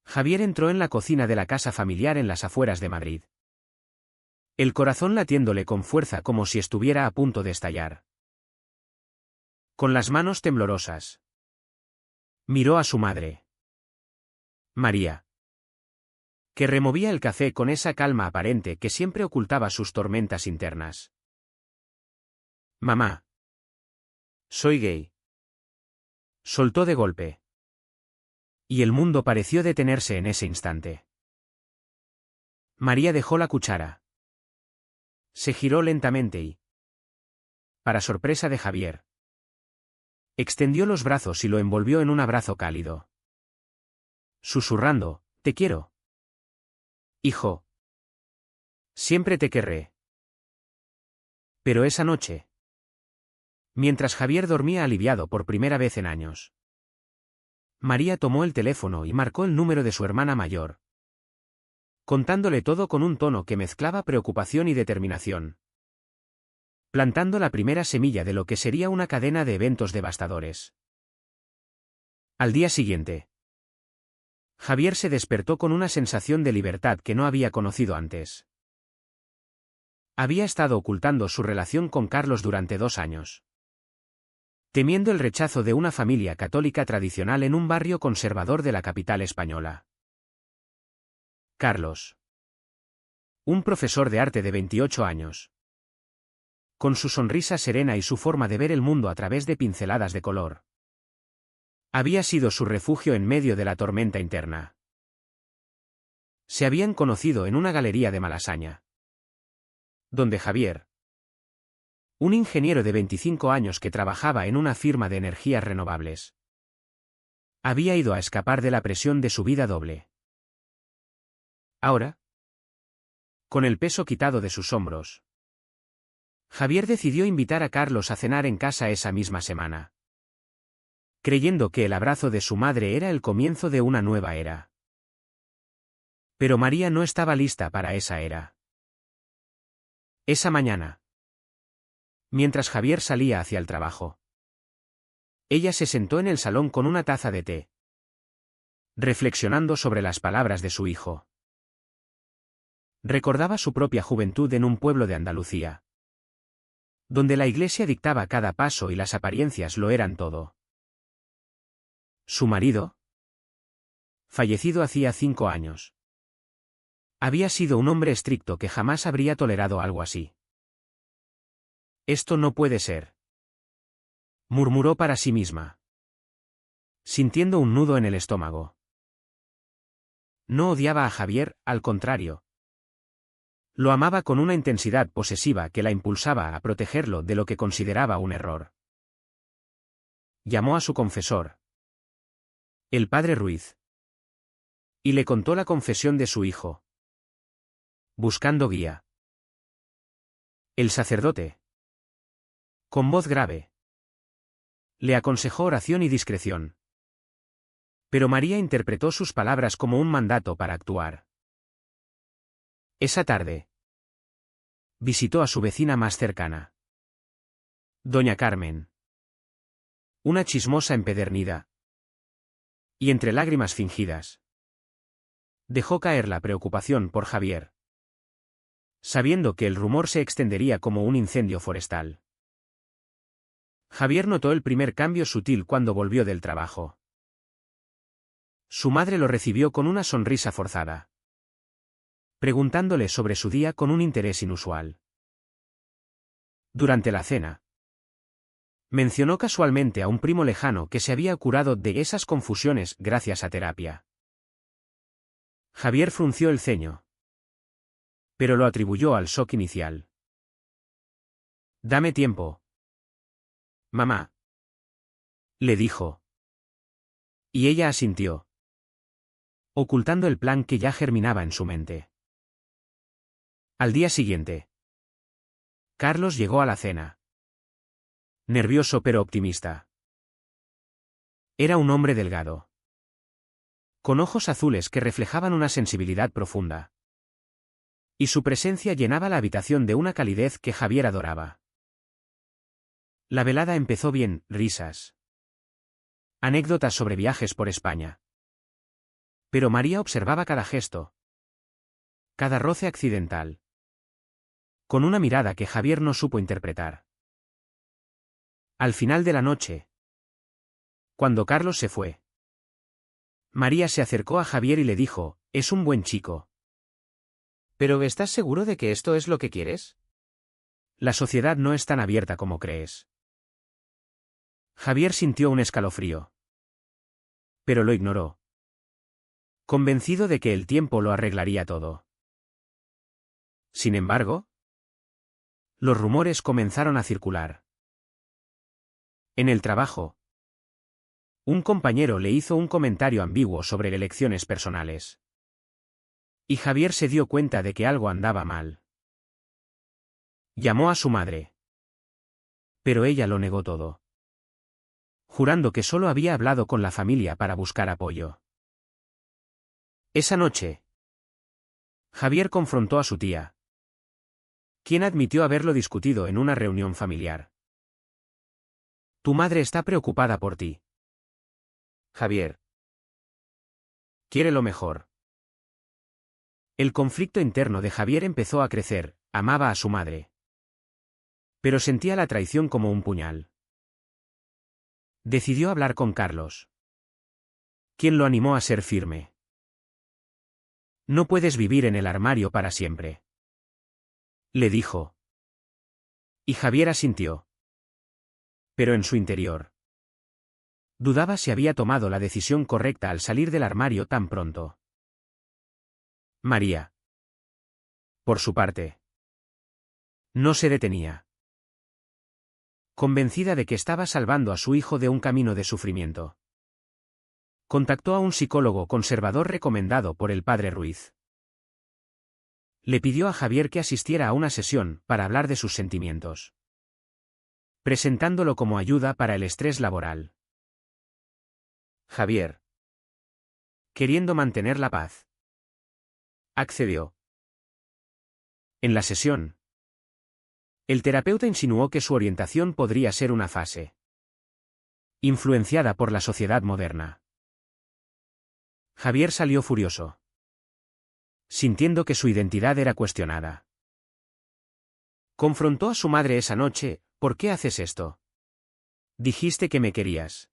Javier entró en la cocina de la casa familiar en las afueras de Madrid. El corazón latiéndole con fuerza como si estuviera a punto de estallar. Con las manos temblorosas, miró a su madre, María, que removía el café con esa calma aparente que siempre ocultaba sus tormentas internas. Mamá. Soy gay. Soltó de golpe. Y el mundo pareció detenerse en ese instante. María dejó la cuchara. Se giró lentamente y, para sorpresa de Javier, extendió los brazos y lo envolvió en un abrazo cálido. Susurrando, «Te quiero. Hijo. Siempre te querré». Pero esa noche, mientras Javier dormía aliviado por primera vez en años, María tomó el teléfono y marcó el número de su hermana mayor, contándole todo con un tono que mezclaba preocupación y determinación, plantando la primera semilla de lo que sería una cadena de eventos devastadores. Al día siguiente, Javier se despertó con una sensación de libertad que no había conocido antes. Había estado ocultando su relación con Carlos durante 2 años, temiendo el rechazo de una familia católica tradicional en un barrio conservador de la capital española. Carlos. Un profesor de arte de 28 años. Con su sonrisa serena y su forma de ver el mundo a través de pinceladas de color. Había sido su refugio en medio de la tormenta interna. Se habían conocido en una galería de Malasaña, donde Javier, un ingeniero de 25 años que trabajaba en una firma de energías renovables, había ido a escapar de la presión de su vida doble. Ahora, con el peso quitado de sus hombros, Javier decidió invitar a Carlos a cenar en casa esa misma semana, creyendo que el abrazo de su madre era el comienzo de una nueva era. Pero María no estaba lista para esa era. Esa mañana, mientras Javier salía hacia el trabajo, ella se sentó en el salón con una taza de té, reflexionando sobre las palabras de su hijo. Recordaba su propia juventud en un pueblo de Andalucía, donde la iglesia dictaba cada paso y las apariencias lo eran todo. Su marido, fallecido hacía 5 años, había sido un hombre estricto que jamás habría tolerado algo así. Esto no puede ser, murmuró para sí misma, sintiendo un nudo en el estómago. No odiaba a Javier, al contrario. Lo amaba con una intensidad posesiva que la impulsaba a protegerlo de lo que consideraba un error. Llamó a su confesor, el padre Ruiz, y le contó la confesión de su hijo, buscando guía. El sacerdote, con voz grave, le aconsejó oración y discreción. Pero María interpretó sus palabras como un mandato para actuar. Esa tarde, visitó a su vecina más cercana, doña Carmen, una chismosa empedernida, y entre lágrimas fingidas, dejó caer la preocupación por Javier, sabiendo que el rumor se extendería como un incendio forestal. Javier notó el primer cambio sutil cuando volvió del trabajo. Su madre lo recibió con una sonrisa forzada, preguntándole sobre su día con un interés inusual. Durante la cena, mencionó casualmente a un primo lejano que se había curado de esas confusiones gracias a terapia. Javier frunció el ceño, pero lo atribuyó al shock inicial. «Dame tiempo, mamá», le dijo. Y ella asintió, ocultando el plan que ya germinaba en su mente. Al día siguiente, Carlos llegó a la cena, nervioso pero optimista. Era un hombre delgado, con ojos azules que reflejaban una sensibilidad profunda. Y su presencia llenaba la habitación de una calidez que Javier adoraba. La velada empezó bien, risas, anécdotas sobre viajes por España, Pero María observaba cada gesto, cada roce accidental, con una mirada que Javier no supo interpretar. Al final de la noche, cuando Carlos se fue, María se acercó a Javier y le dijo, «Es un buen chico. ¿Pero estás seguro de que esto es lo que quieres? La sociedad no es tan abierta como crees». Javier sintió un escalofrío, pero lo ignoró, convencido de que el tiempo lo arreglaría todo. Sin embargo, los rumores comenzaron a circular. En el trabajo, un compañero le hizo un comentario ambiguo sobre elecciones personales. Y Javier se dio cuenta de que algo andaba mal. Llamó a su madre. Pero ella lo negó todo, jurando que solo había hablado con la familia para buscar apoyo. Esa noche, Javier confrontó a su tía, quien admitió haberlo discutido en una reunión familiar. Tu madre está preocupada por ti, Javier. Quiere lo mejor. El conflicto interno de Javier empezó a crecer, amaba a su madre, pero sentía la traición como un puñal. Decidió hablar con Carlos, quien lo animó a ser firme. No puedes vivir en el armario para siempre, le dijo. Y Javier asintió. Pero en su interior, dudaba si había tomado la decisión correcta al salir del armario tan pronto. María, por su parte, no se detenía, convencida de que estaba salvando a su hijo de un camino de sufrimiento. Contactó a un psicólogo conservador recomendado por el padre Ruiz. Le pidió a Javier que asistiera a una sesión para hablar de sus sentimientos, presentándolo como ayuda para el estrés laboral. Javier, queriendo mantener la paz, accedió. En la sesión, el terapeuta insinuó que su orientación podría ser una fase influenciada por la sociedad moderna. Javier salió furioso, sintiendo que su identidad era cuestionada. Confrontó a su madre esa noche. ¿Por qué haces esto? Dijiste que me querías.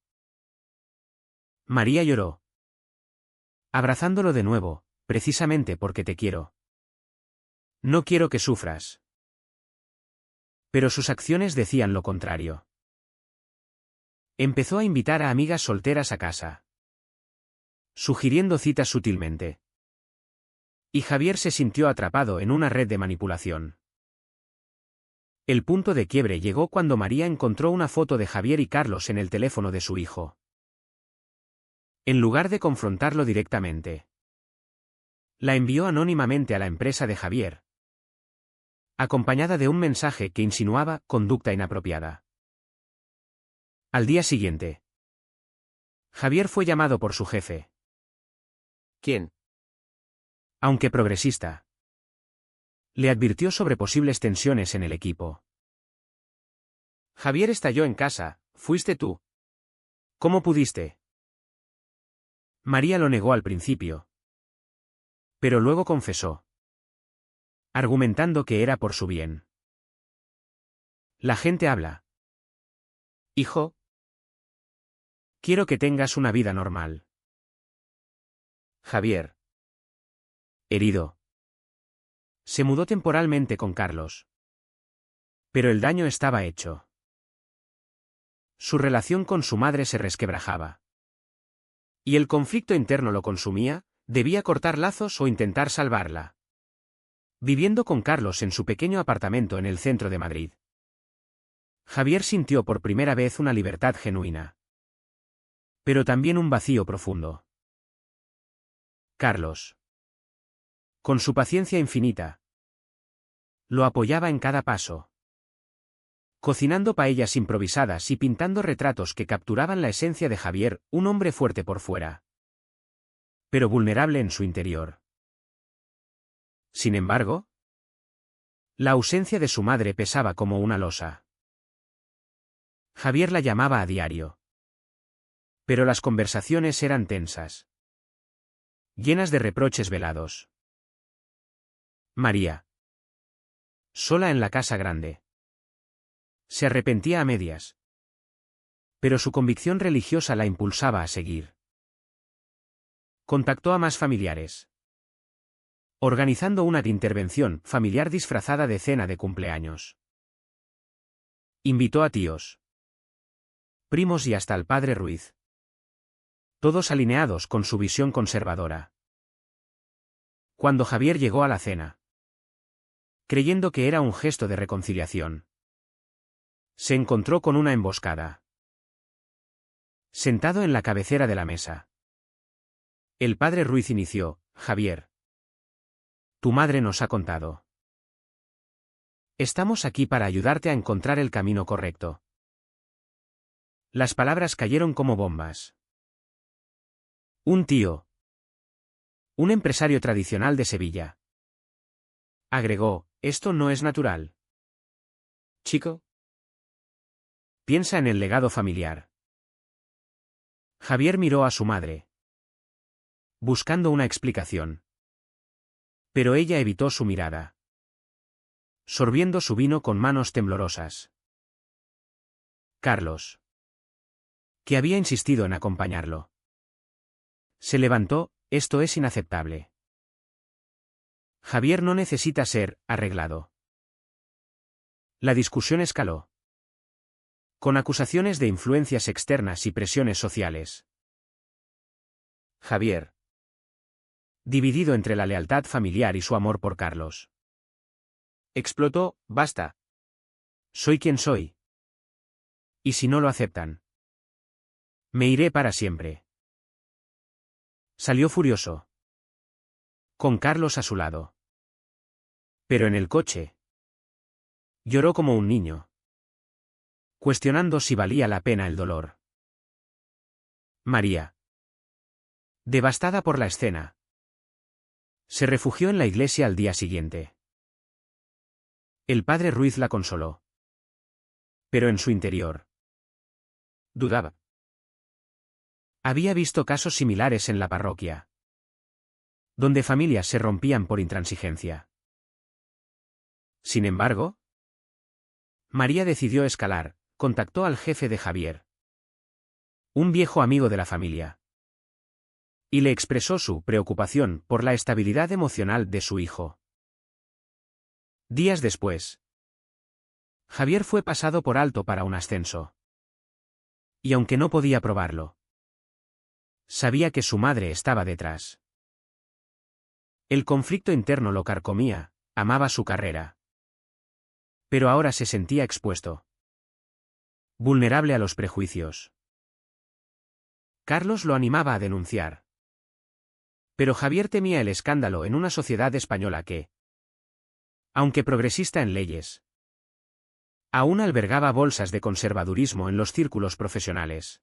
María lloró, abrazándolo de nuevo, precisamente porque te quiero. No quiero que sufras. Pero sus acciones decían lo contrario. Empezó a invitar a amigas solteras a casa, sugiriendo citas sutilmente. Y Javier se sintió atrapado en una red de manipulación. El punto de quiebre llegó cuando María encontró una foto de Javier y Carlos en el teléfono de su hijo. En lugar de confrontarlo directamente, la envió anónimamente a la empresa de Javier, acompañada de un mensaje que insinuaba conducta inapropiada. Al día siguiente, Javier fue llamado por su jefe. ¿Quién? Aunque progresista, le advirtió sobre posibles tensiones en el equipo. Javier estalló en casa. ¿Fuiste tú? ¿Cómo pudiste? María lo negó al principio, pero luego confesó, argumentando que era por su bien. La gente habla. Hijo, quiero que tengas una vida normal. Javier, herido, se mudó temporalmente con Carlos. Pero el daño estaba hecho. Su relación con su madre se resquebrajaba. Y el conflicto interno lo consumía. Debía cortar lazos o intentar salvarla. Viviendo con Carlos en su pequeño apartamento en el centro de Madrid, Javier sintió por primera vez una libertad genuina, pero también un vacío profundo. Carlos, con su paciencia infinita, lo apoyaba en cada paso, cocinando paellas improvisadas y pintando retratos que capturaban la esencia de Javier, un hombre fuerte por fuera, pero vulnerable en su interior. Sin embargo, la ausencia de su madre pesaba como una losa. Javier la llamaba a diario, pero las conversaciones eran tensas. llenas de reproches velados. María. Sola en la casa grande. Se arrepentía a medias. Pero su convicción religiosa la impulsaba a seguir. Contactó a más familiares, organizando una intervención familiar disfrazada de cena de cumpleaños. Invitó a tíos, primos y hasta al padre Ruiz. Todos alineados con su visión conservadora. Cuando Javier llegó a la cena, creyendo que era un gesto de reconciliación, se encontró con una emboscada. Sentado en la cabecera de la mesa, el padre Ruiz inició: Javier, tu madre nos ha contado. Estamos aquí para ayudarte a encontrar el camino correcto. Las palabras cayeron como bombas. Un tío. Un empresario tradicional de Sevilla. Agregó: esto no es natural. Chico. Piensa en el legado familiar. Javier miró a su madre, buscando una explicación. Pero ella evitó su mirada, sorbiendo su vino con manos temblorosas. Carlos, que había insistido en acompañarlo, se levantó: esto es inaceptable. Javier no necesita ser arreglado. La discusión escaló, con acusaciones de influencias externas y presiones sociales. Javier, dividido entre la lealtad familiar y su amor por Carlos, explotó: basta. Soy quien soy. Y si no lo aceptan, me iré para siempre. Salió furioso, con Carlos a su lado. Pero en el coche, lloró como un niño, cuestionando si valía la pena el dolor. María, devastada por la escena, se refugió en la iglesia al día siguiente. El padre Ruiz la consoló, pero en su interior dudaba. Había visto casos similares en la parroquia, donde familias se rompían por intransigencia. Sin embargo, María decidió escalar. Contactó al jefe de Javier, un viejo amigo de la familia, y le expresó su preocupación por la estabilidad emocional de su hijo. Días después, Javier fue pasado por alto para un ascenso. Y aunque no podía probarlo, sabía que su madre estaba detrás. El conflicto interno lo carcomía, amaba su carrera. Pero ahora se sentía expuesto, vulnerable a los prejuicios. Carlos lo animaba a denunciar. Pero Javier temía el escándalo en una sociedad española que, aunque progresista en leyes, aún albergaba bolsas de conservadurismo en los círculos profesionales.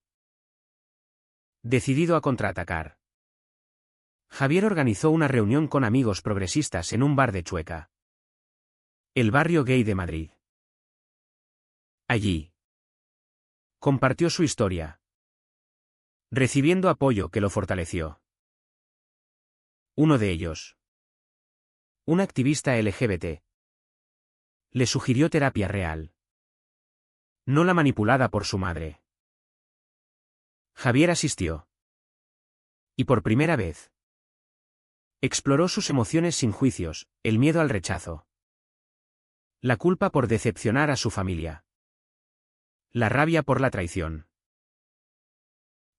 Decidido a contraatacar, Javier organizó una reunión con amigos progresistas en un bar de Chueca, el barrio gay de Madrid. Allí, compartió su historia, recibiendo apoyo que lo fortaleció. Uno de ellos, un activista LGBT, le sugirió terapia real, no la manipulada por su madre. Javier asistió. Y por primera vez, exploró sus emociones sin juicios: el miedo al rechazo, la culpa por decepcionar a su familia, la rabia por la traición.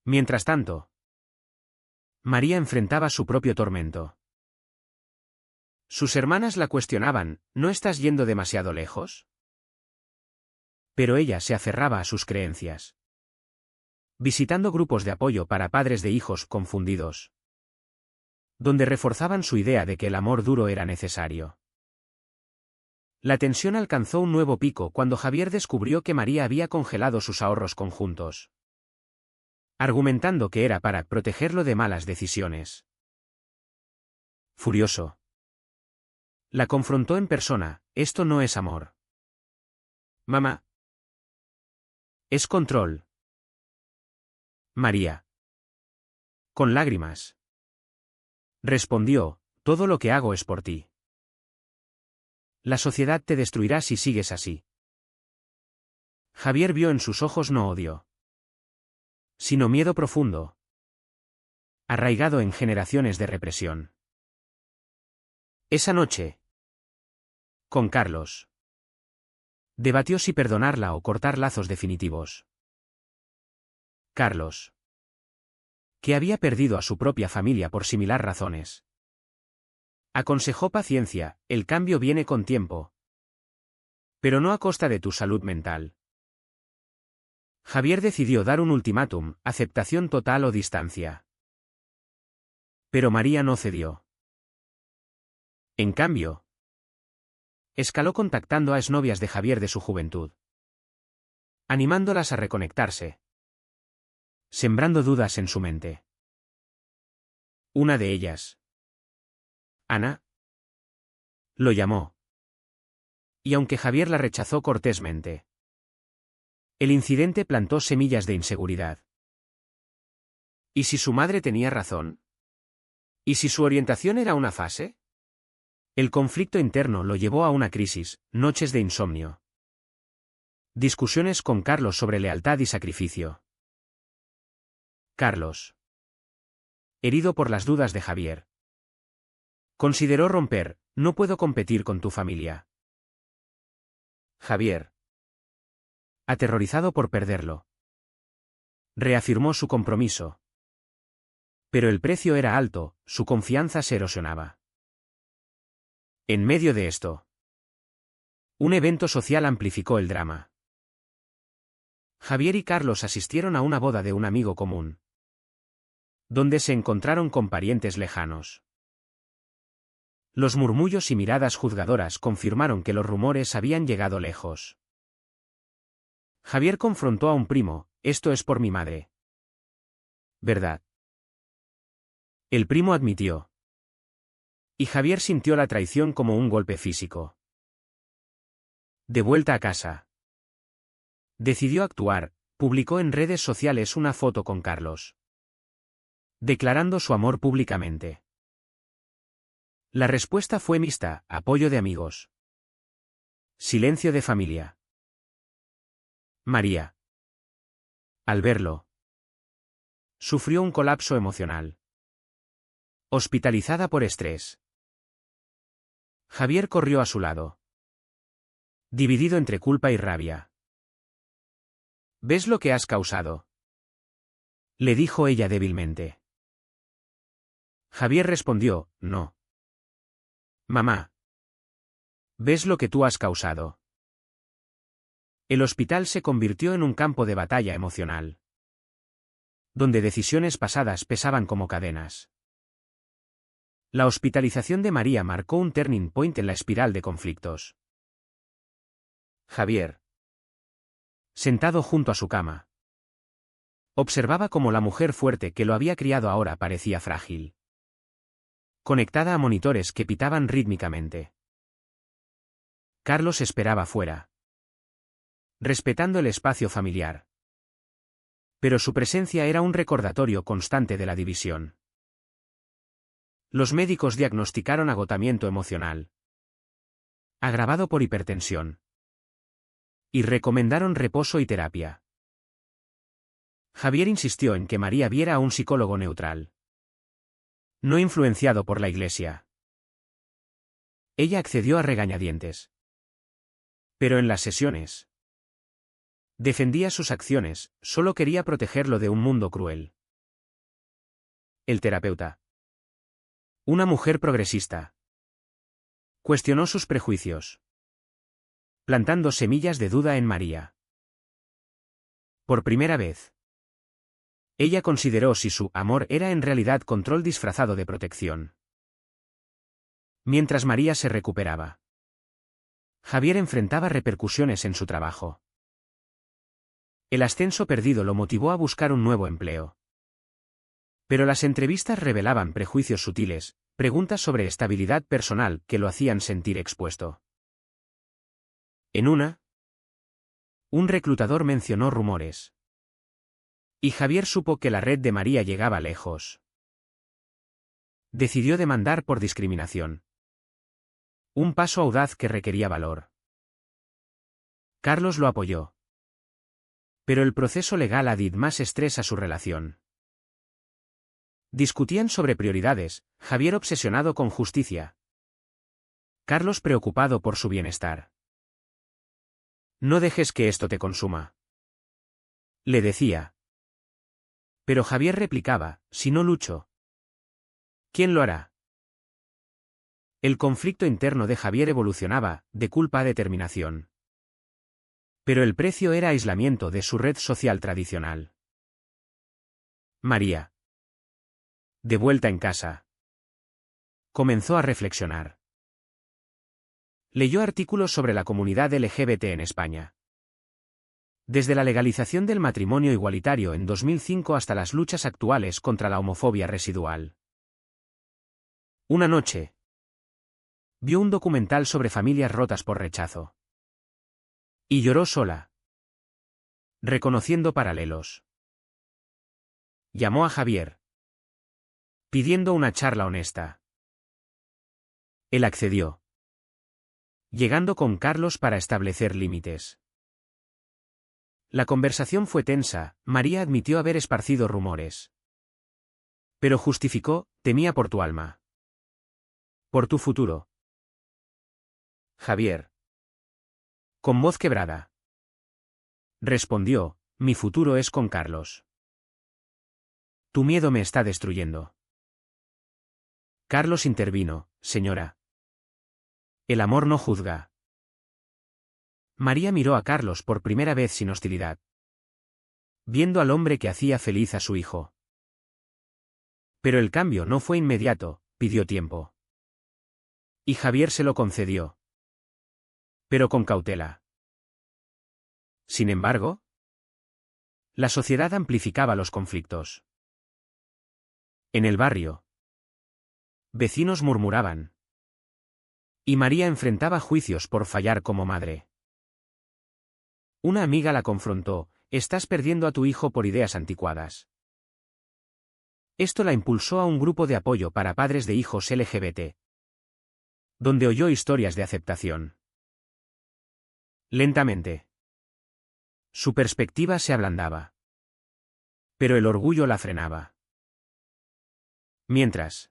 Mientras tanto, María enfrentaba su propio tormento. Sus hermanas la cuestionaban: ¿no estás yendo demasiado lejos? Pero ella se aferraba a sus creencias, visitando grupos de apoyo para padres de hijos confundidos, donde reforzaban su idea de que el amor duro era necesario. La tensión alcanzó un nuevo pico cuando Javier descubrió que María había congelado sus ahorros conjuntos, argumentando que era para protegerlo de malas decisiones. Furioso, la confrontó en persona: esto no es amor, mamá. Es control. María, con lágrimas, Respondió, todo lo que hago es por ti. La sociedad te destruirá si sigues así. Javier vio en sus ojos no odio, sino miedo profundo, arraigado en generaciones de represión. Esa noche, con Carlos, debatió si perdonarla o cortar lazos definitivos. Carlos, que había perdido a su propia familia por similar razones, aconsejó paciencia, el cambio viene con tiempo, pero no a costa de tu salud mental. Javier decidió dar un ultimátum, aceptación total o distancia. Pero María no cedió. En cambio, escaló contactando a exnovias de Javier de su juventud, animándolas a reconectarse, sembrando dudas en su mente. Una de ellas, Ana, lo llamó. Y aunque Javier la rechazó cortésmente, el incidente plantó semillas de inseguridad. ¿Y si su madre tenía razón? ¿Y si su orientación era una fase? El conflicto interno lo llevó a una crisis, noches de insomnio. Discusiones con Carlos sobre lealtad y sacrificio. Carlos, herido por las dudas de Javier, consideró romper, no puedo competir con tu familia. Javier, aterrorizado por perderlo, reafirmó su compromiso. Pero el precio era alto, su confianza se erosionaba. En medio de esto, un evento social amplificó el drama. Javier y Carlos asistieron a una boda de un amigo común, donde se encontraron con parientes lejanos. Los murmullos y miradas juzgadoras confirmaron que los rumores habían llegado lejos. Javier confrontó a un primo, esto es por mi madre. ¿Verdad? El primo admitió. Y Javier sintió la traición como un golpe físico. De vuelta a casa, decidió actuar, publicó en redes sociales una foto con Carlos, declarando su amor públicamente. La respuesta fue mixta, apoyo de amigos. Silencio de familia. María, al verlo, sufrió un colapso emocional. Hospitalizada por estrés. Javier corrió a su lado, dividido entre culpa y rabia. ¿Ves lo que has causado?, le dijo ella débilmente. Javier respondió, no. Mamá. ¿Ves lo que tú has causado? El hospital se convirtió en un campo de batalla emocional, donde decisiones pasadas pesaban como cadenas. La hospitalización de María marcó un turning point en la espiral de conflictos. Javier, sentado junto a su cama, observaba cómo la mujer fuerte que lo había criado ahora parecía frágil, conectada a monitores que pitaban rítmicamente. Carlos esperaba fuera, respetando el espacio familiar. Pero su presencia era un recordatorio constante de la división. Los médicos diagnosticaron agotamiento emocional, agravado por hipertensión, y recomendaron reposo y terapia. Javier insistió en que María viera a un psicólogo neutral, no influenciado por la Iglesia. Ella accedió a regañadientes. Pero en las sesiones, defendía sus acciones, solo quería protegerlo de un mundo cruel. El terapeuta, una mujer progresista, cuestionó sus prejuicios, plantando semillas de duda en María. Por primera vez, ella consideró si su amor era en realidad control disfrazado de protección. Mientras María se recuperaba, Javier enfrentaba repercusiones en su trabajo. El ascenso perdido lo motivó a buscar un nuevo empleo. Pero las entrevistas revelaban prejuicios sutiles, preguntas sobre estabilidad personal que lo hacían sentir expuesto. En un reclutador mencionó rumores. Y Javier supo que la red de María llegaba lejos. Decidió demandar por discriminación. Un paso audaz que requería valor. Carlos lo apoyó. Pero el proceso legal añadió más estrés a su relación. Discutían sobre prioridades, Javier obsesionado con justicia. Carlos preocupado por su bienestar. No dejes que esto te consuma, le decía. Pero Javier replicaba, si no lucho, ¿quién lo hará? El conflicto interno de Javier evolucionaba, de culpa a determinación. Pero el precio era aislamiento de su red social tradicional. María. De vuelta en casa. Comenzó a reflexionar. Leyó artículos sobre la comunidad LGBT en España. Desde la legalización del matrimonio igualitario en 2005 hasta las luchas actuales contra la homofobia residual. Una noche, vio un documental sobre familias rotas por rechazo. Y lloró sola, reconociendo paralelos. Llamó a Javier, pidiendo una charla honesta. Él accedió, llegando con Carlos para establecer límites. La conversación fue tensa, María admitió haber esparcido rumores. Pero justificó, temía por tu alma. Por tu futuro. Javier. Con voz quebrada. Respondió, mi futuro es con Carlos. Tu miedo me está destruyendo. Carlos intervino, señora. El amor no juzga. María miró a Carlos por primera vez sin hostilidad. Viendo al hombre que hacía feliz a su hijo. Pero el cambio no fue inmediato, pidió tiempo. Y Javier se lo concedió. Pero con cautela. Sin embargo, la sociedad amplificaba los conflictos. En el barrio, vecinos murmuraban. Y María enfrentaba juicios por fallar como madre. Una amiga la confrontó, estás perdiendo a tu hijo por ideas anticuadas. Esto la impulsó a un grupo de apoyo para padres de hijos LGBT, donde oyó historias de aceptación. Lentamente, su perspectiva se ablandaba. Pero el orgullo la frenaba. Mientras,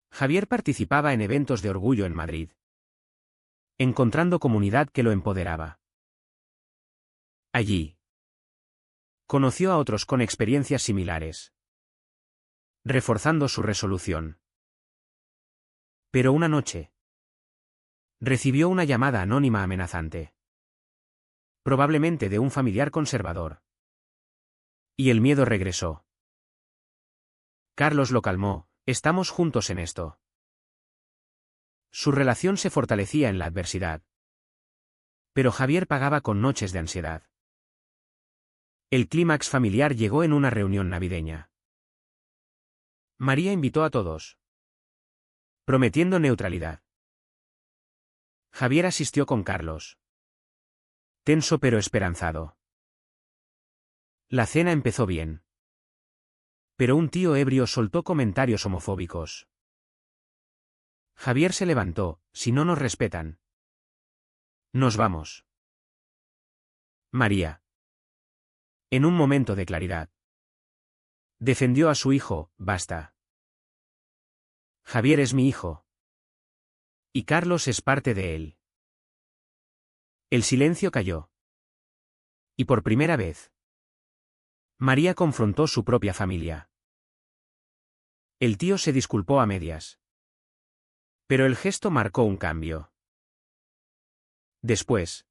Javier participaba en eventos de orgullo en Madrid, encontrando comunidad que lo empoderaba. Allí, conoció a otros con experiencias similares, reforzando su resolución. Pero una noche, recibió una llamada anónima amenazante. Probablemente de un familiar conservador. Y el miedo regresó. Carlos lo calmó, estamos juntos en esto. Su relación se fortalecía en la adversidad. Pero Javier pagaba con noches de ansiedad. El clímax familiar llegó en una reunión navideña. María invitó a todos, prometiendo neutralidad. Javier asistió con Carlos. Tenso pero esperanzado. La cena empezó bien. Pero un tío ebrio soltó comentarios homofóbicos. Javier se levantó, si no nos respetan. Nos vamos. María. En un momento de claridad. Defendió a su hijo, basta. Javier es mi hijo. Y Carlos es parte de él. El silencio cayó. Y por primera vez, María confrontó su propia familia. El tío se disculpó a medias. Pero el gesto marcó un cambio. Después,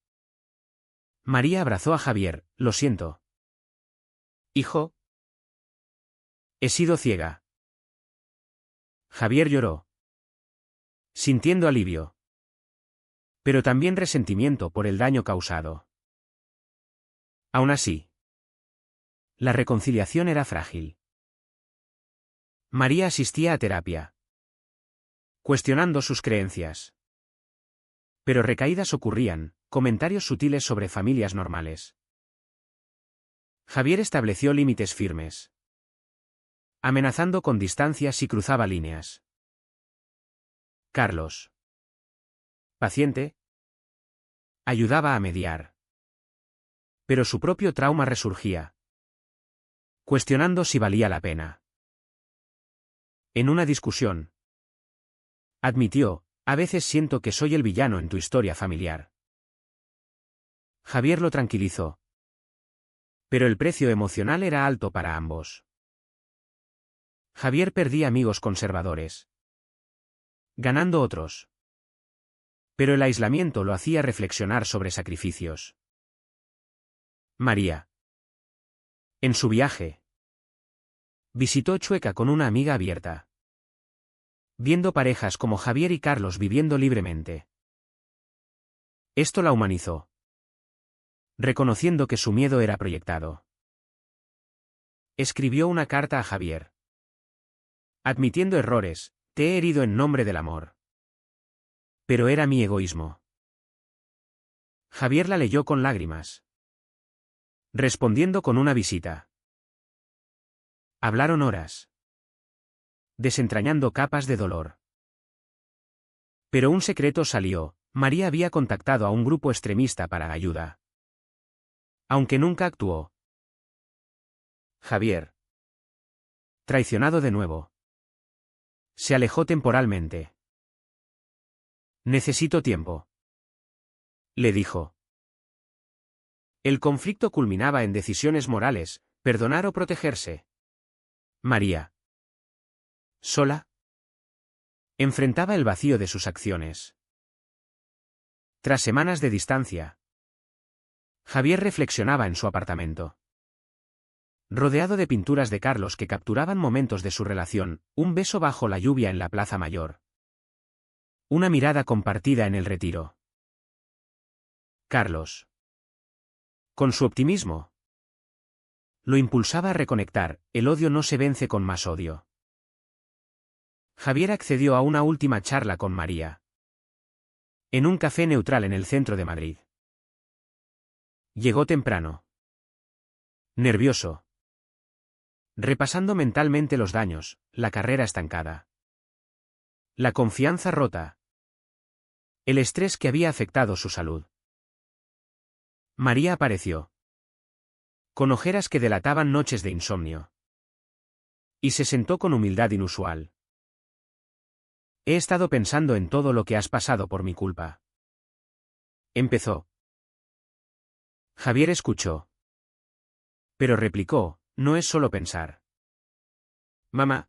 María abrazó a Javier, lo siento. Hijo. He sido ciega. Javier lloró, sintiendo alivio. Pero también resentimiento por el daño causado. Aún así, la reconciliación era frágil. María asistía a terapia, cuestionando sus creencias. Pero recaídas ocurrían, comentarios sutiles sobre familias normales. Javier estableció límites firmes. amenazando con distancia si cruzaba líneas. Carlos, paciente, ayudaba a mediar. Pero su propio trauma resurgía, cuestionando si valía la pena. En una discusión, admitió: a veces siento que soy el villano en tu historia familiar. Javier lo tranquilizó. Pero el precio emocional era alto para ambos. Javier perdía amigos conservadores, ganando otros. Pero el aislamiento lo hacía reflexionar sobre sacrificios. María, en su viaje, visitó Chueca con una amiga abierta, viendo parejas como Javier y Carlos viviendo libremente. Esto la humanizó, reconociendo que su miedo era proyectado. Escribió una carta a Javier, admitiendo errores: te he herido en nombre del amor. Pero era mi egoísmo. Javier la leyó con lágrimas, respondiendo con una visita. Hablaron horas, desentrañando capas de dolor. Pero un secreto salió: María había contactado a un grupo extremista para ayuda, aunque nunca actuó. Javier, traicionado de nuevo, se alejó temporalmente. Necesito tiempo, le dijo. El conflicto culminaba en decisiones morales: perdonar o protegerse. María, sola, enfrentaba el vacío de sus acciones. Tras semanas de distancia, Javier reflexionaba en su apartamento, rodeado de pinturas de Carlos que capturaban momentos de su relación: un beso bajo la lluvia en la Plaza Mayor, una mirada compartida en el retiro. Carlos, con su optimismo, lo impulsaba a reconectar: el odio no se vence con más odio. Javier accedió a una última charla con María, en un café neutral en el centro de Madrid. Llegó temprano, nervioso, repasando mentalmente los daños, la carrera estancada, la confianza rota, el estrés que había afectado su salud. María apareció, con ojeras que delataban noches de insomnio, y se sentó con humildad inusual. He estado pensando en todo lo que has pasado por mi culpa. Empezó. Javier escuchó, pero replicó: no es solo pensar. Mamá,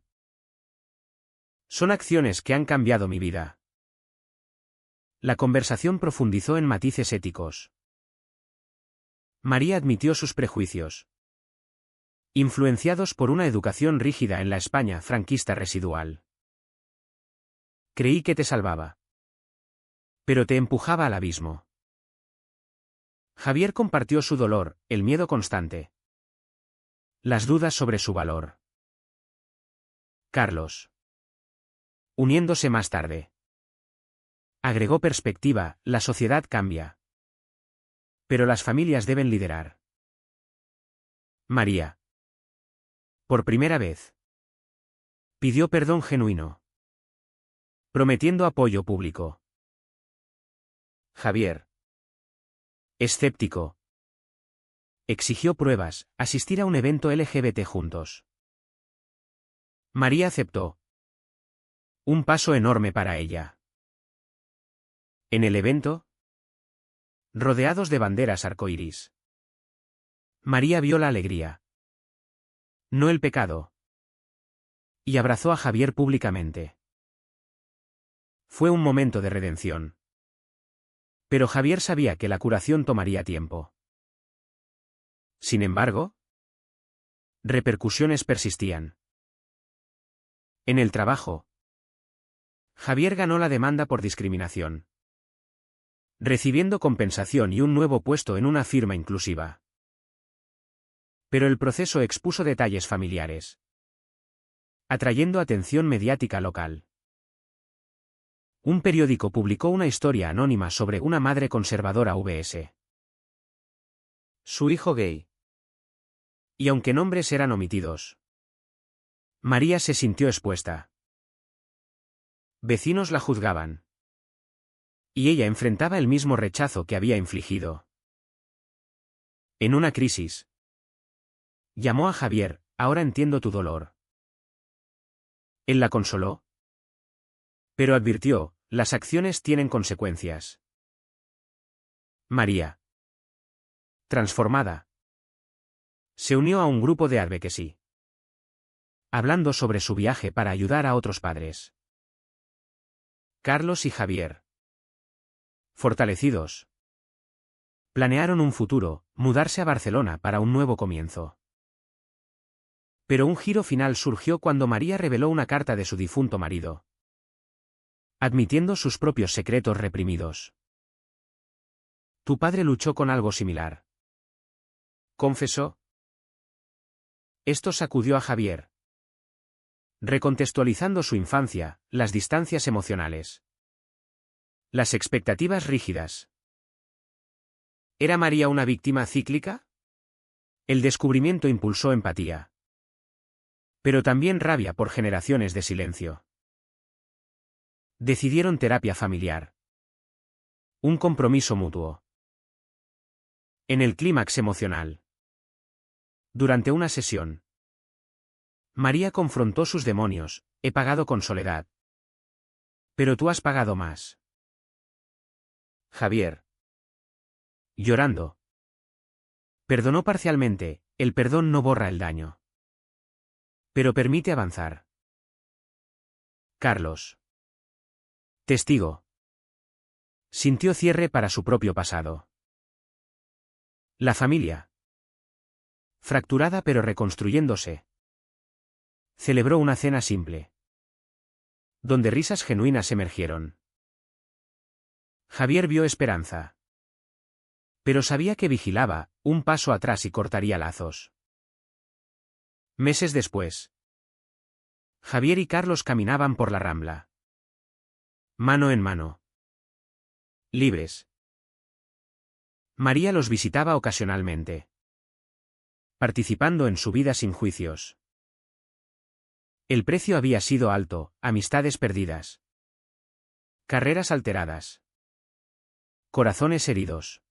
son acciones que han cambiado mi vida. La conversación profundizó en matices éticos. María admitió sus prejuicios, influenciados por una educación rígida en la España franquista residual. Creí que te salvaba, pero te empujaba al abismo. Javier compartió su dolor, el miedo constante, las dudas sobre su valor. Carlos, uniéndose más tarde, agregó perspectiva: la sociedad cambia, pero las familias deben liderar. María, por primera vez, pidió perdón genuino, prometiendo apoyo público. Javier, escéptico, exigió pruebas: asistir a un evento LGBT juntos. María aceptó. Un paso enorme para ella. En el evento, rodeados de banderas arcoíris, María vio la alegría, no el pecado, y abrazó a Javier públicamente. Fue un momento de redención. Pero Javier sabía que la curación tomaría tiempo. Sin embargo, repercusiones persistían. En el trabajo, Javier ganó la demanda por discriminación, recibiendo compensación y un nuevo puesto en una firma inclusiva. Pero el proceso expuso detalles familiares, atrayendo atención mediática local. Un periódico publicó una historia anónima sobre una madre conservadora vs. su hijo gay. Y aunque nombres eran omitidos, María se sintió expuesta. Vecinos la juzgaban. Y ella enfrentaba el mismo rechazo que había infligido. En una crisis. Llamó a Javier: ahora entiendo tu dolor. Él la consoló. Pero advirtió: las acciones tienen consecuencias. María, transformada, se unió a un grupo de advocacy, hablando sobre su viaje para ayudar a otros padres. Carlos y Javier, fortalecidos, planearon un futuro: mudarse a Barcelona para un nuevo comienzo. Pero un giro final surgió cuando María reveló una carta de su difunto marido, admitiendo sus propios secretos reprimidos. Tu padre luchó con algo similar, confesó. Esto sacudió a Javier, recontextualizando su infancia, las distancias emocionales, las expectativas rígidas. ¿Era María una víctima cíclica? El descubrimiento impulsó empatía, pero también rabia por generaciones de silencio. Decidieron terapia familiar, un compromiso mutuo. En el clímax emocional, durante una sesión, María confrontó sus demonios: he pagado con soledad. Pero tú has pagado más. Javier, llorando, perdonó parcialmente: el perdón no borra el daño, pero permite avanzar. Carlos, testigo, sintió cierre para su propio pasado. La familia, fracturada pero reconstruyéndose, celebró una cena simple, donde risas genuinas emergieron. Javier vio esperanza, pero sabía que vigilaba: un paso atrás y cortaría lazos. Meses después, Javier y Carlos caminaban por la Rambla, mano en mano, libres. María los visitaba ocasionalmente, participando en su vida sin juicios. El precio había sido alto: amistades perdidas, carreras alteradas, corazones heridos.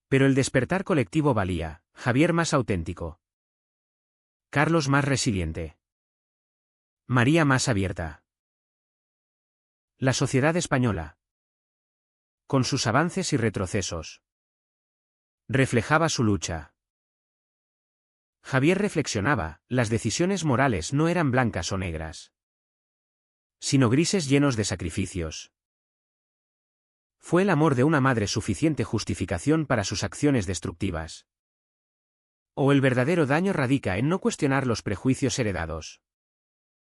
Pero el despertar colectivo valía: Javier más auténtico, Carlos más resiliente, María más abierta. La sociedad española, con sus avances y retrocesos, reflejaba su lucha. Javier reflexionaba: las decisiones morales no eran blancas o negras, sino grises llenos de sacrificios. ¿Fue el amor de una madre suficiente justificación para sus acciones destructivas? ¿O el verdadero daño radica en no cuestionar los prejuicios heredados?